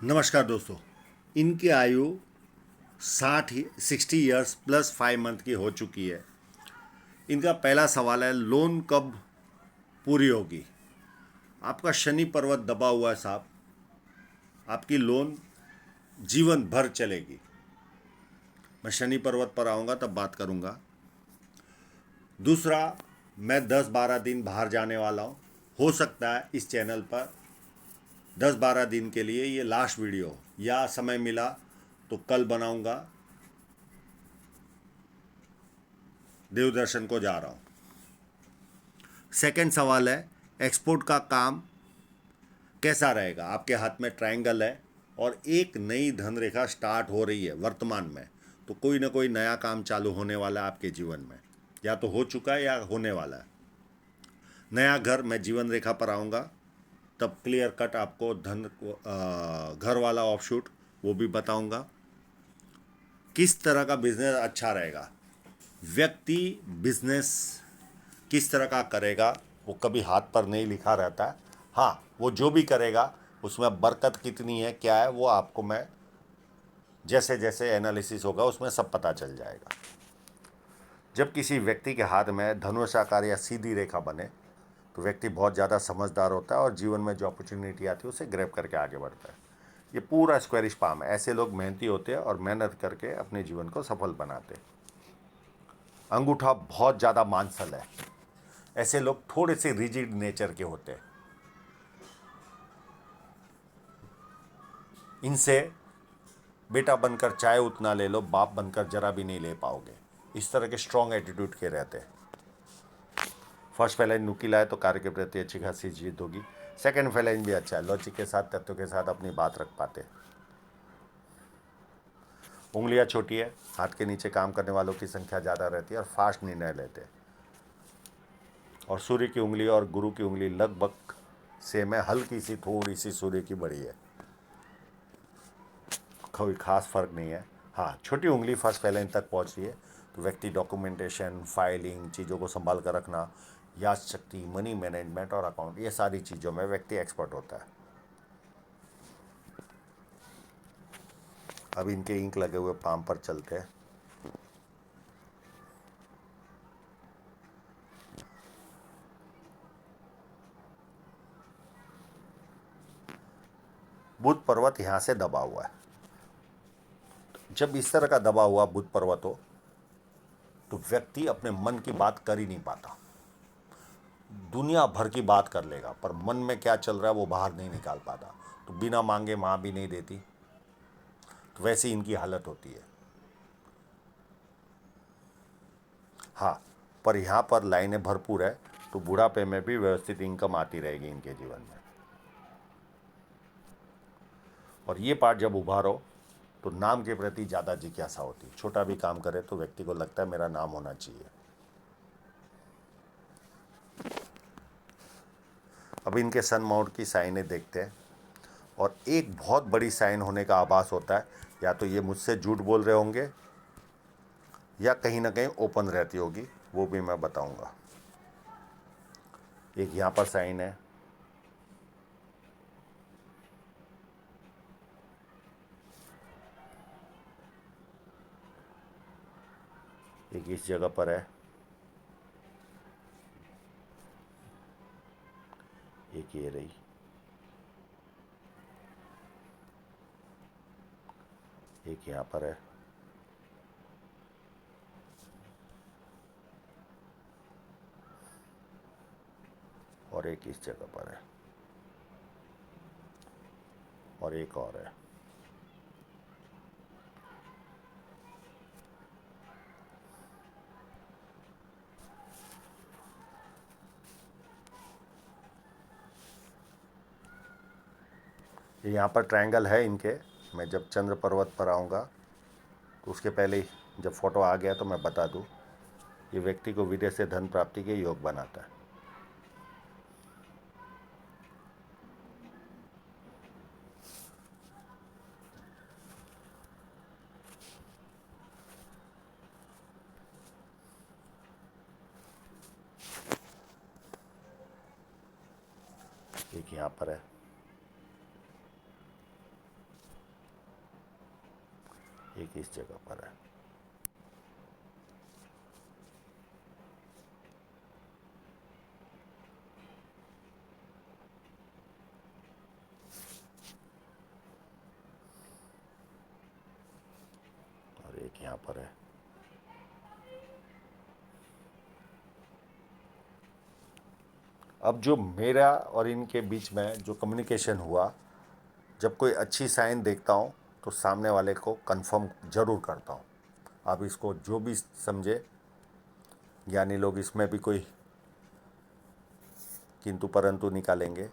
नमस्कार दोस्तों। इनकी आयु 60 ईयर्स प्लस 5 मंथ की हो चुकी है। इनका पहला सवाल है, लोन कब पूरी होगी। आपका शनि पर्वत दबा हुआ है साहब। आपकी लोन जीवन भर चलेगी। मैं शनि पर्वत पर आऊँगा तब बात करूँगा। दूसरा, मैं 10-12 दिन बाहर जाने वाला हूँ। हो सकता है इस चैनल पर 10-12 दिन के लिए ये लास्ट वीडियो हो, या समय मिला तो कल बनाऊँगा। देव दर्शन को जा रहा हूँ। सेकंड सवाल है, एक्सपोर्ट का काम कैसा रहेगा। आपके हाथ में ट्रायंगल है और एक नई धन रेखा स्टार्ट हो रही है वर्तमान में। तो कोई ना कोई नया काम चालू होने वाला है आपके जीवन में, या तो हो चुका है या होने वाला है। नया घर, मैं जीवन रेखा पर आऊँगा तब क्लियर कट आपको घर वाला ऑफशूट वो भी बताऊँगा। किस तरह का बिजनेस अच्छा रहेगा, व्यक्ति बिजनेस किस तरह का करेगा वो कभी हाथ पर नहीं लिखा रहता है। हाँ, वो जो भी करेगा उसमें बरकत कितनी है क्या है वो आपको मैं जैसे जैसे एनालिसिस होगा उसमें सब पता चल जाएगा। जब किसी व्यक्ति के हाथ में धनुष आकार या सीधी रेखा बने तो व्यक्ति बहुत ज़्यादा समझदार होता है और जीवन में जो अपॉर्चुनिटी आती है उसे ग्रैब करके आगे बढ़ता है। ये पूरा स्क्वेरिश पाम है। ऐसे लोग मेहनती होते हैं और मेहनत करके अपने जीवन को सफल बनाते हैं। अंगूठा बहुत ज़्यादा मांसल है। ऐसे लोग थोड़े से रिजिड नेचर के होते हैं। इनसे बेटा बनकर चाहे उतना ले लो, बाप बनकर जरा भी नहीं ले पाओगे। इस तरह के स्ट्रॉन्ग एटीट्यूड के रहते हैं। फर्स्ट फेलाइन नुकीला है तो कार्य के प्रति अच्छी खासी जीत होगी। सेकंड फेलाइन भी अच्छा है, लॉजिक के साथ तत्वों के साथ अपनी बात रख पाते। उंगलियां छोटी है, हाथ के नीचे काम करने वालों की संख्या ज़्यादा रहती है और फास्ट निर्णय लेते हैं। और सूर्य की उंगली और गुरु की उंगली लगभग सेम है, हल्की सी थोड़ी सी सूर्य की बड़ी है, कोई खास फर्क नहीं है। हाँ, छोटी उंगली फर्स्ट फेलाइन तक पहुंच रही है तो व्यक्ति डॉक्यूमेंटेशन, फाइलिंग, चीज़ों को संभाल कर रखना, याद शक्ति, मनी मैनेजमेंट और अकाउंट, ये सारी चीज़ों में व्यक्ति एक्सपर्ट होता है। अब इनके इंक लगे हुए पाम पर चलते हैं। बुध पर्वत यहाँ से दबा हुआ है। जब इस तरह का दबा हुआ बुध पर्वत हो तो व्यक्ति अपने मन की बात कर ही नहीं पाता। दुनिया भर की बात कर लेगा पर मन में क्या चल रहा है वो बाहर नहीं निकाल पाता। तो बिना मांगे माँ भी नहीं देती, तो वैसी इनकी हालत होती है। हाँ, पर यहाँ पर लाइनें भरपूर है तो बुढ़ापे में भी व्यवस्थित इनकम आती रहेगी इनके जीवन में। और ये पार्ट जब उभारो तो नाम के प्रति ज़्यादा जिज्ञासा होती है। छोटा भी काम करे तो व्यक्ति को लगता है मेरा नाम होना चाहिए। अब इनके सन माउंट की साइनें देखते हैं और एक बहुत बड़ी साइन होने का आभास होता है। या तो ये मुझसे झूठ बोल रहे होंगे या कहीं ना कहीं ओपन रहती होगी, वो भी मैं बताऊंगा। एक यहाँ पर साइन है, एक इस जगह पर है, एक ये रही, एक यहाँ पर है, और एक इस जगह पर है, और एक और है। ये यहाँ पर ट्रायंगल है इनके। मैं जब चंद्र पर्वत पर आऊँगा तो उसके पहले ही जब फोटो आ गया तो मैं बता दूँ, ये व्यक्ति को विदेश से धन प्राप्ति के योग बनाता है। एक यहाँ पर है, एक इस जगह पर है। और एक यहाँ पर है। अब जो मेरा और इनके बीच में जो कम्युनिकेशन हुआ, जब कोई अच्छी साइन देखता हूँ तो सामने वाले को कंफर्म जरूर करता हूँ। आप इसको जो भी समझे, ज्ञानी लोग इसमें भी कोई किंतु परंतु निकालेंगे।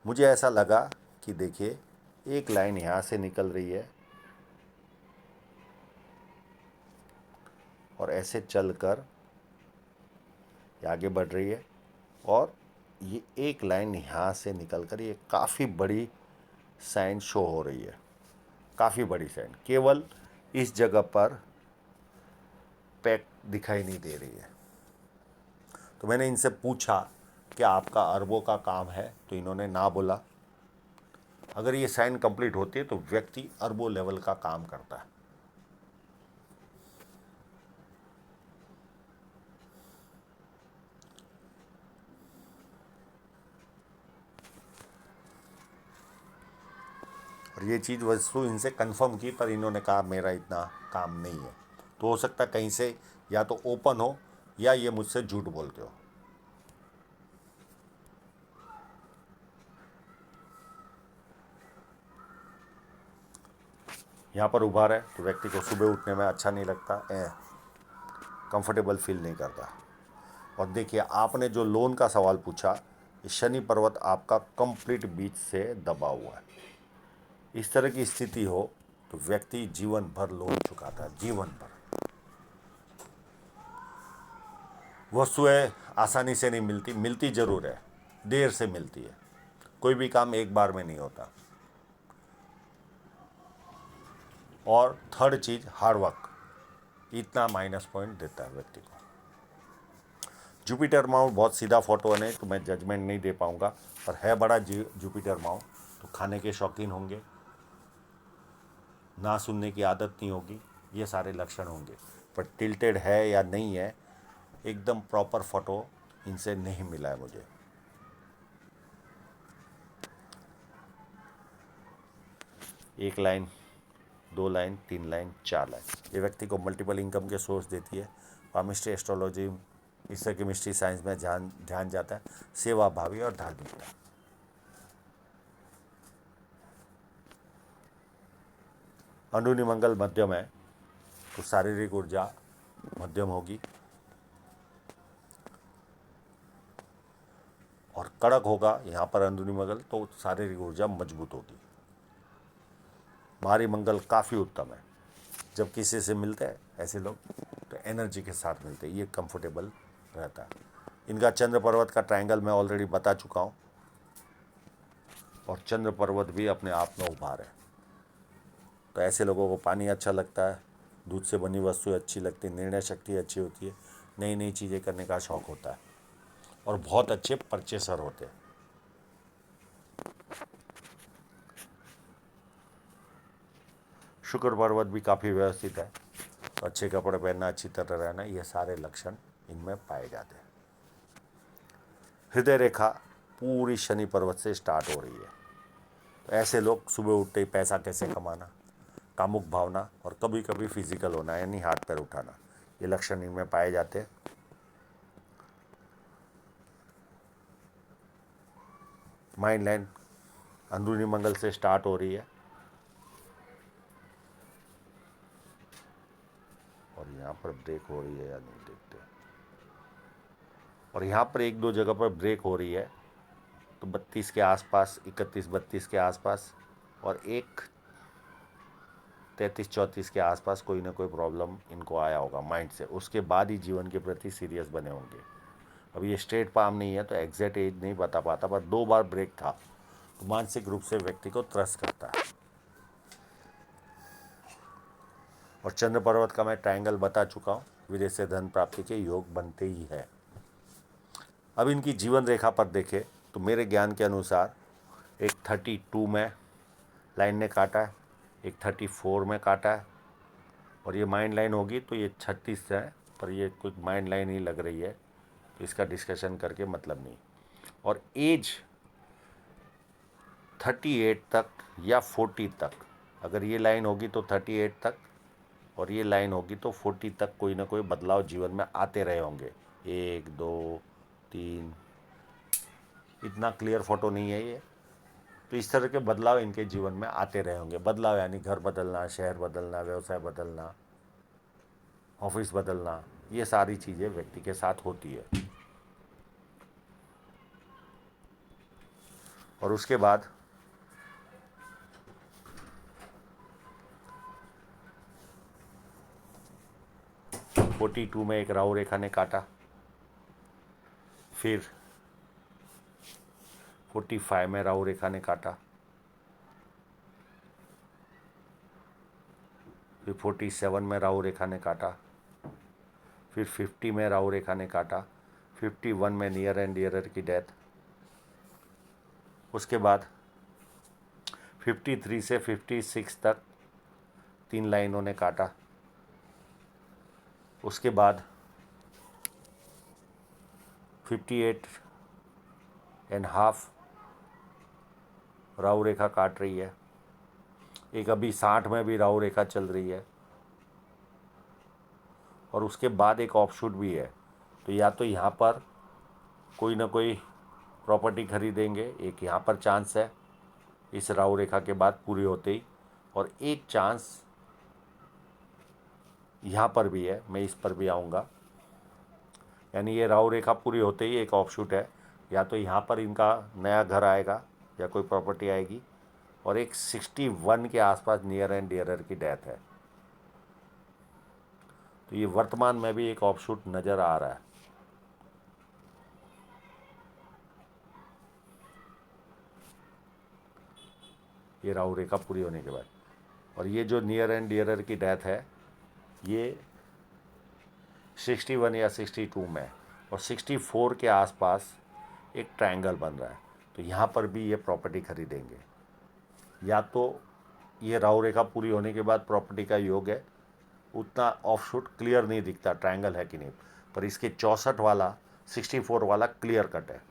मुझे ऐसा लगा कि देखिए, एक लाइन यहाँ से निकल रही है और ऐसे चलकर ये आगे बढ़ रही है, और ये एक लाइन यहाँ से निकलकर ये काफ़ी बड़ी साइन शो हो रही है, काफ़ी बड़ी साइन। केवल इस जगह पर पैक दिखाई नहीं दे रही है। तो मैंने इनसे पूछा कि आपका अरबों का काम है, तो इन्होंने ना बोला। अगर ये साइन कंप्लीट होती है तो व्यक्ति अरबों लेवल का काम करता है। और ये चीज़ वस्तु इनसे कंफर्म की, पर इन्होंने कहा मेरा इतना काम नहीं है। तो हो सकता है कहीं से या तो ओपन हो या ये मुझसे झूठ बोलते हो। यहाँ पर उभार है तो व्यक्ति को सुबह उठने में अच्छा नहीं लगता, कंफर्टेबल फील नहीं करता। और देखिए, आपने जो लोन का सवाल पूछा, ये शनि पर्वत आपका कंप्लीट बीच से दबा हुआ है। इस तरह की स्थिति हो तो व्यक्ति जीवन भर लोन चुकाता है, जीवन भर। वस्तुएं आसानी से नहीं मिलती, मिलती जरूर है, देर से मिलती है। कोई भी काम एक बार में नहीं होता। और थर्ड चीज, हार्ड वर्क इतना माइनस पॉइंट देता है व्यक्ति को। जुपिटर माउंट बहुत सीधा फोटो है, नहीं तो मैं जजमेंट नहीं दे पाऊंगा, पर है बड़ा जुपिटर माउंट। तो खाने के शौकीन होंगे, ना सुनने की आदत नहीं होगी, ये सारे लक्षण होंगे। पर टिल्टेड है या नहीं है, एकदम प्रॉपर फोटो इनसे नहीं मिला है मुझे। एक लाइन, दो लाइन, तीन लाइन, चार लाइन, ये व्यक्ति को मल्टीपल इनकम के सोर्स देती है। पामिस्ट्री, एस्ट्रोलॉजी, इससे केमिस्ट्री, साइंस में ध्यान जाता है। सेवा भावी और धार्मिकता। अंडुनी मंगल मध्यम है तो शारीरिक ऊर्जा मध्यम होगी, और कड़क होगा यहाँ पर अंदरूनी मंगल तो शारीरिक ऊर्जा मजबूत होगी। बाहरी मंगल काफ़ी उत्तम है। जब किसी से मिलते हैं ऐसे लोग तो एनर्जी के साथ मिलते हैं, ये कंफर्टेबल रहता है। इनका चंद्र पर्वत का ट्रायंगल मैं ऑलरेडी बता चुका हूँ, और चंद्र पर्वत भी अपने आप में उभार है। तो ऐसे लोगों को पानी अच्छा लगता है, दूध से बनी वस्तुएं अच्छी लगती, निर्णय शक्ति अच्छी होती है, नई नई चीज़ें करने का शौक़ होता है, और बहुत अच्छे परचेसर होते हैं। शुक्र पर्वत भी काफ़ी व्यवस्थित है, तो अच्छे कपड़े पहनना, अच्छी तरह रहना, ये सारे लक्षण इनमें पाए जाते हैं। हृदय रेखा पूरी शनि पर्वत से स्टार्ट हो रही है। तो ऐसे लोग सुबह उठते ही पैसा कैसे कमाना, कामुक भावना, और कभी कभी फिजिकल होना यानी हाथ पैर उठाना, ये लक्षण इनमें पाए जाते हैं। माइंड लाइन अंदरूनी मंगल से स्टार्ट हो रही है, और यहाँ पर ब्रेक हो रही है या नहीं देखते। और यहाँ पर एक दो जगह पर ब्रेक हो रही है, तो 32 के आसपास, 31-32 के आसपास, और एक 33-34 के आसपास कोई ना कोई प्रॉब्लम इनको आया होगा माइंड से। उसके बाद ही जीवन के प्रति सीरियस बने होंगे। अब ये स्ट्रेट पाम नहीं है तो एग्जैक्ट एज नहीं बता पाता, पर 2 बार ब्रेक था, तो मानसिक रूप से व्यक्ति को त्रस्त करता है। और चंद्र पर्वत का मैं ट्रायंगल बता चुका हूँ, विदेश से धन प्राप्ति के योग बनते ही है। अब इनकी जीवन रेखा पर देखें तो मेरे ज्ञान के अनुसार एक 32 में लाइन ने काटा है, एक 34 में काटा है, और ये माइंड लाइन होगी तो ये 36 है, पर ये कुछ माइंड लाइन ही लग रही है, तो इसका डिस्कशन करके मतलब नहीं। और एज 38 तक या 40 तक, अगर ये लाइन होगी तो 38 तक, और ये लाइन होगी तो 40 तक कोई ना कोई बदलाव जीवन में आते रहे होंगे। 1 2 3, इतना क्लियर फोटो नहीं है ये, तो इस तरह के बदलाव इनके जीवन में आते रहे होंगे। बदलाव यानी घर बदलना, शहर बदलना, व्यवसाय बदलना, ऑफिस बदलना, ये सारी चीज़ें व्यक्ति के साथ होती है। और उसके बाद 42 में एक राहु रेखा ने काटा, फिर 45 में राहु रेखा ने काटा, फिर 47 में राहु रेखा ने काटा, फिर 50 में राहु रेखा ने काटा, 51 में नियर एंड डियरर की डेथ। उसके बाद 53 से 56 तक 3 लाइनों ने काटा। उसके बाद 58.5 राहु रेखा काट रही है। एक अभी 60 में भी राहु रेखा चल रही है। और उसके बाद एक ऑफशूट भी है, तो या तो यहाँ पर कोई ना कोई प्रॉपर्टी खरीदेंगे, एक यहाँ पर चांस है इस राहु रेखा के बाद पूरी होते ही, और एक चांस यहाँ पर भी है, मैं इस पर भी आऊँगा। यानी ये राहु रेखा पूरी होते ही एक ऑफशूट है, या तो यहाँ पर इनका नया घर आएगा या कोई प्रॉपर्टी आएगी, और एक 61 के आसपास नियर एंड डियरर की डेथ है। तो ये वर्तमान में भी एक ऑफशूट नज़र आ रहा है। ये राहु रेखा पूरी होने के बाद, और ये जो नियर एंड डियरर की डेथ है ये 61 या 62 में, और 64 के आसपास एक ट्रायंगल बन रहा है, तो यहाँ पर भी ये प्रॉपर्टी खरीदेंगे। या तो ये राहु रेखा पूरी होने के बाद प्रॉपर्टी का योग है, उतना ऑफशूट क्लियर नहीं दिखता ट्रायंगल है कि नहीं, पर इसके 64 वाला 64 वाला क्लियर कट है।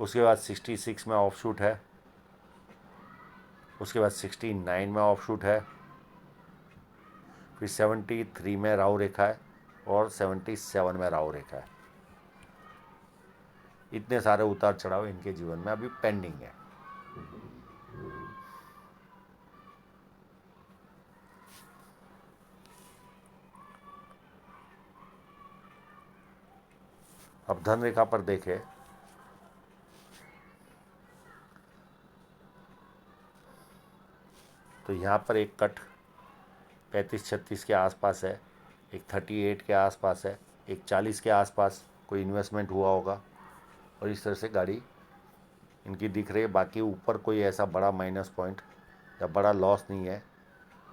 उसके बाद 66 में ऑफशूट है, उसके बाद 69 में ऑफशूट है, फिर 73 में राहु रेखा है, और 77 में राहु रेखा है। इतने सारे उतार चढ़ाव इनके जीवन में अभी पेंडिंग है। अब धन रेखा पर देखें तो यहाँ पर एक कट 35-36 के आसपास है, एक 38 के आसपास है, एक 40 के आसपास कोई इन्वेस्टमेंट हुआ होगा, और इस तरह से गाड़ी इनकी दिख रही है। बाकी ऊपर कोई ऐसा बड़ा माइनस पॉइंट या बड़ा लॉस नहीं है।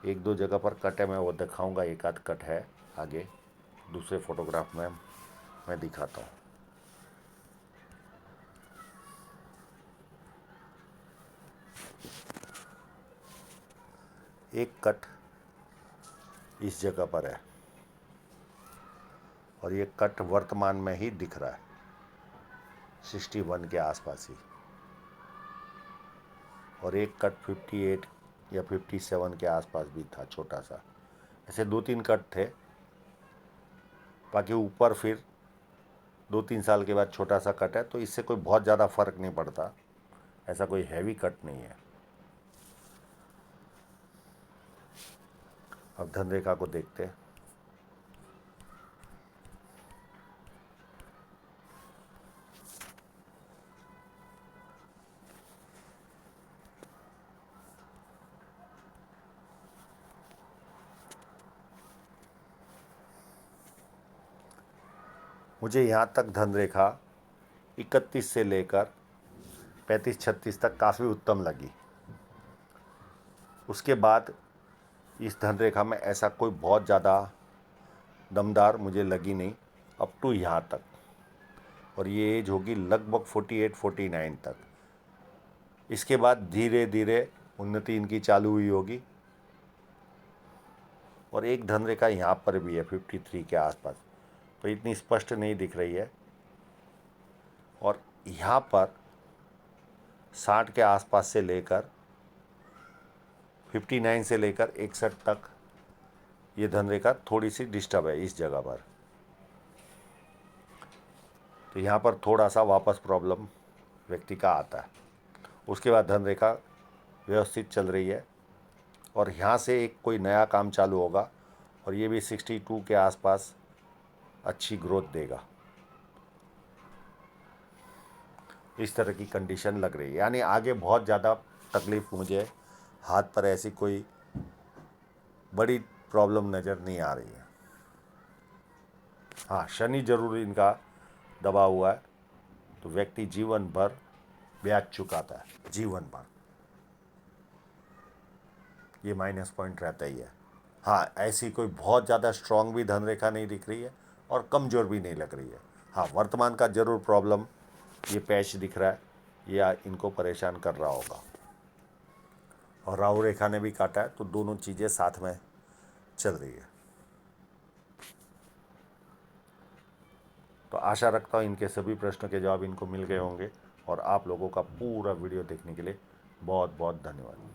एक दो जगह पर कट है, मैं वो दिखाऊंगा, एक आध कट है आगे दूसरे फोटोग्राफ में मैं दिखाता हूँ। एक कट इस जगह पर है, और ये कट वर्तमान में ही दिख रहा है 61 के आसपास ही, और एक कट 58 या 57 के आसपास भी था छोटा सा। ऐसे 2-3 कट थे, बाकी ऊपर फिर 2-3 साल के बाद छोटा सा कट है, तो इससे कोई बहुत ज़्यादा फर्क नहीं पड़ता, ऐसा कोई हैवी कट नहीं है। अब धन रेखा को देखते हैं। मुझे यहाँ तक धन रेखा 31 से लेकर 35-36 तक काफ़ी उत्तम लगी। उसके बाद इस धन रेखा में ऐसा कोई बहुत ज़्यादा दमदार मुझे लगी नहीं अप टू यहाँ तक, और ये एज होगी लगभग 48-49 तक। इसके बाद धीरे धीरे उन्नति इनकी चालू हुई होगी, और एक धन रेखा यहाँ पर भी है 53 के आसपास, तो इतनी स्पष्ट नहीं दिख रही है। और यहाँ पर 60 के आसपास से लेकर 59 से लेकर 61 तक ये धन रेखा थोड़ी सी डिस्टर्ब है इस जगह पर। तो यहाँ पर थोड़ा सा वापस प्रॉब्लम व्यक्ति का आता है। उसके बाद धन रेखा व्यवस्थित चल रही है और यहाँ से एक कोई नया काम चालू होगा और ये भी 62 के आसपास अच्छी ग्रोथ देगा। इस तरह की कंडीशन लग रही है, यानी आगे बहुत ज़्यादा तकलीफ़ मुझे हाथ पर ऐसी कोई बड़ी प्रॉब्लम नज़र नहीं आ रही है। हाँ, शनि जरूर इनका दबा हुआ है, तो व्यक्ति जीवन भर ब्याज चुकाता है, जीवन भर। ये माइनस पॉइंट रहता ही है। हाँ, ऐसी कोई बहुत ज़्यादा स्ट्रांग भी धन रेखा नहीं दिख रही है और कमज़ोर भी नहीं लग रही है। हाँ, वर्तमान का जरूर प्रॉब्लम ये पैच दिख रहा है, ये इनको परेशान कर रहा होगा। और राहु रेखा ने भी काटा है, तो दोनों चीज़ें साथ में चल रही है। तो आशा रखता हूँ इनके सभी प्रश्नों के जवाब इनको मिल गए होंगे और आप लोगों का पूरा वीडियो देखने के लिए बहुत बहुत धन्यवाद।